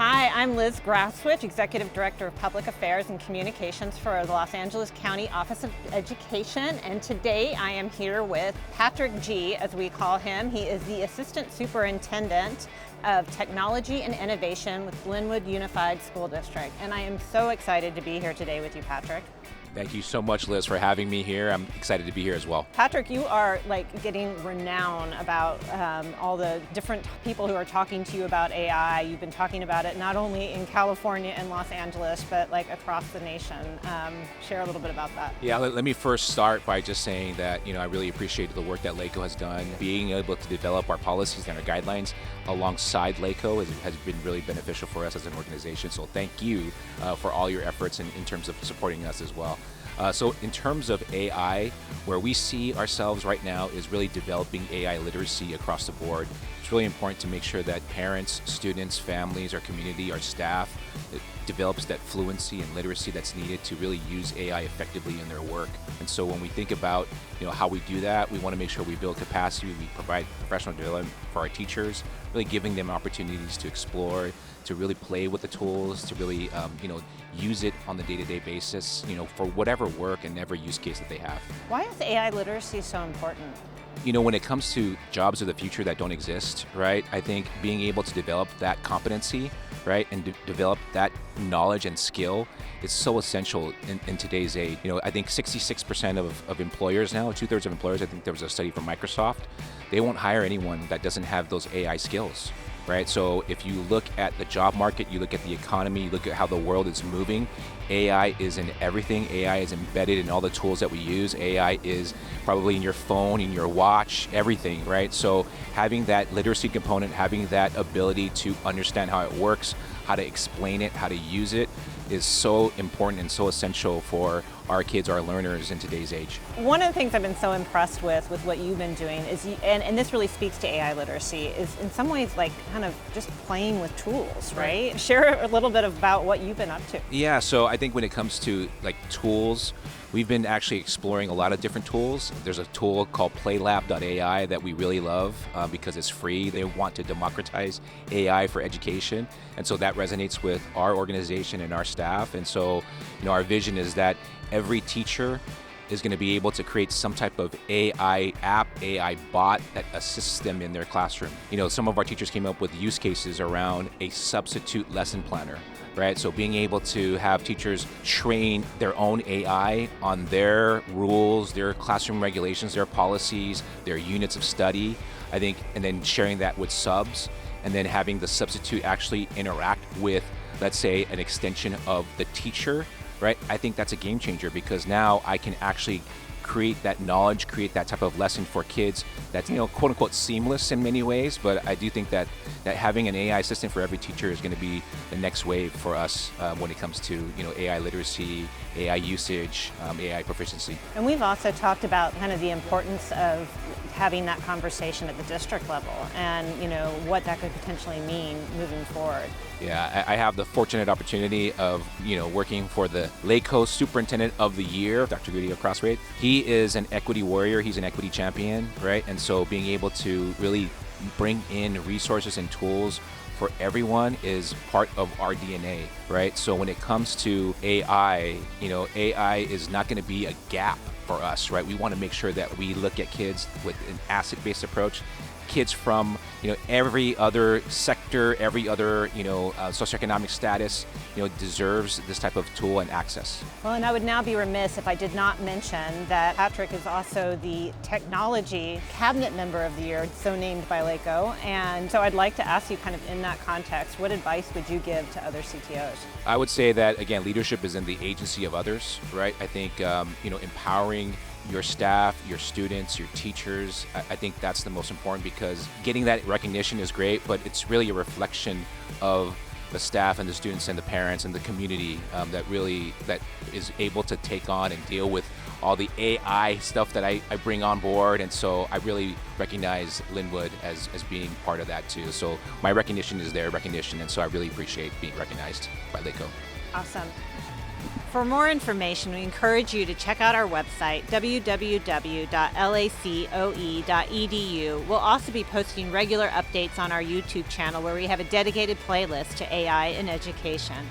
Hi, I'm Liz Grasswich, Executive Director of Public Affairs and Communications for the Los Angeles County Office of Education, and today I am here with Patrick G., as we call him. He is the Assistant Superintendent of Technology and Innovation with Lynwood Unified School District, and I am so excited to be here today with you, Patrick. Thank you so much, Liz, for having me here. I'm excited to be here as well. Patrick, you are getting renowned about all the different people who are talking to you about AI. You've been talking about it not only in California and Los Angeles, but across the nation. Share a little bit about that. Yeah, let me first start by just saying that I really appreciate the work that LACO has done. Being able to develop our policies and our guidelines alongside LACO has been really beneficial for us as an organization. So thank you for all your efforts in terms of supporting us as well. So in terms of AI, where we see ourselves right now is really developing AI literacy across the board. It's really important to make sure that parents, students, families, our community, our staff, it develops that fluency and literacy that's needed to really use AI effectively in their work. And so when we think about how we do that, we want to make sure we build capacity, we provide professional development for our teachers, really giving them opportunities to explore, to really play with the tools, to really use it on the day-to-day basis, for whatever work and every use case that they have. Why is AI literacy so important? When it comes to jobs of the future that don't exist, right, I think being able to develop that competency, right, and develop that knowledge and skill is so essential in today's age. I think 66% of employers now, 2/3 of employers, I think there was a study from Microsoft, they won't hire anyone that doesn't have those AI skills. Right, so if you look at the job market, you look at the economy, you look at how the world is moving, AI is in everything. AI is embedded in all the tools that we use. AI is probably in your phone, in your watch, everything, right? So having that literacy component, having that ability to understand how it works, how to explain it, how to use it, is so important and so essential for our kids, our learners in today's age. One of the things I've been so impressed with what you've been doing is, and this really speaks to AI literacy, is in some ways kind of just playing with tools, right? Share a little bit about what you've been up to. Yeah, so I think when it comes to tools, we've been actually exploring a lot of different tools. There's a tool called Playlab.ai that we really love because it's free. They want to democratize AI for education. And so that resonates with our organization and our staff. And so, our vision is that every teacher is going to be able to create some type of AI app, AI bot that assists them in their classroom. Some of our teachers came up with use cases around a substitute lesson planner, right? So being able to have teachers train their own AI on their rules, their classroom regulations, their policies, their units of study, I think, and then sharing that with subs, and then having the substitute actually interact with, let's say, an extension of the teacher, right? I think that's a game changer because now I can actually create that knowledge, create that type of lesson for kids that's, quote unquote, seamless in many ways. But I do think that having an AI assistant for every teacher is going to be the next wave for us when it comes to, AI literacy, AI usage, AI proficiency. And we've also talked about kind of the importance of having that conversation at the district level and, what that could potentially mean moving forward. Yeah, I have the fortunate opportunity of, working for the LACO Superintendent of the Year, Dr. Gittisriboongul Crossrate. He is an equity warrior. He's an equity champion, right? And so being able to really bring in resources and tools for everyone is part of our DNA, right? So when it comes to AI, AI is not going to be a gap for us, right? We want to make sure that we look at kids with an asset-based approach. Kids from every other sector, every other socioeconomic status, deserves this type of tool and access. Well, and I would now be remiss if I did not mention that Patrick is also the Technology Cabinet Member of the Year, so named by LACO. And so I'd like to ask you, kind of in that context, what advice would you give to other CTOs? I would say that, again, leadership is in the agency of others, right? I think empowering your staff, your students, your teachers, I think that's the most important because getting that recognition is great, but it's really a reflection of the staff and the students and the parents and the community that is able to take on and deal with all the AI stuff that I bring on board. And so I really recognize Lynwood as being part of that too. So my recognition is their recognition, and so I really appreciate being recognized by LACO. Awesome. For more information, we encourage you to check out our website, www.lacoe.edu. We'll also be posting regular updates on our YouTube channel where we have a dedicated playlist to AI in education.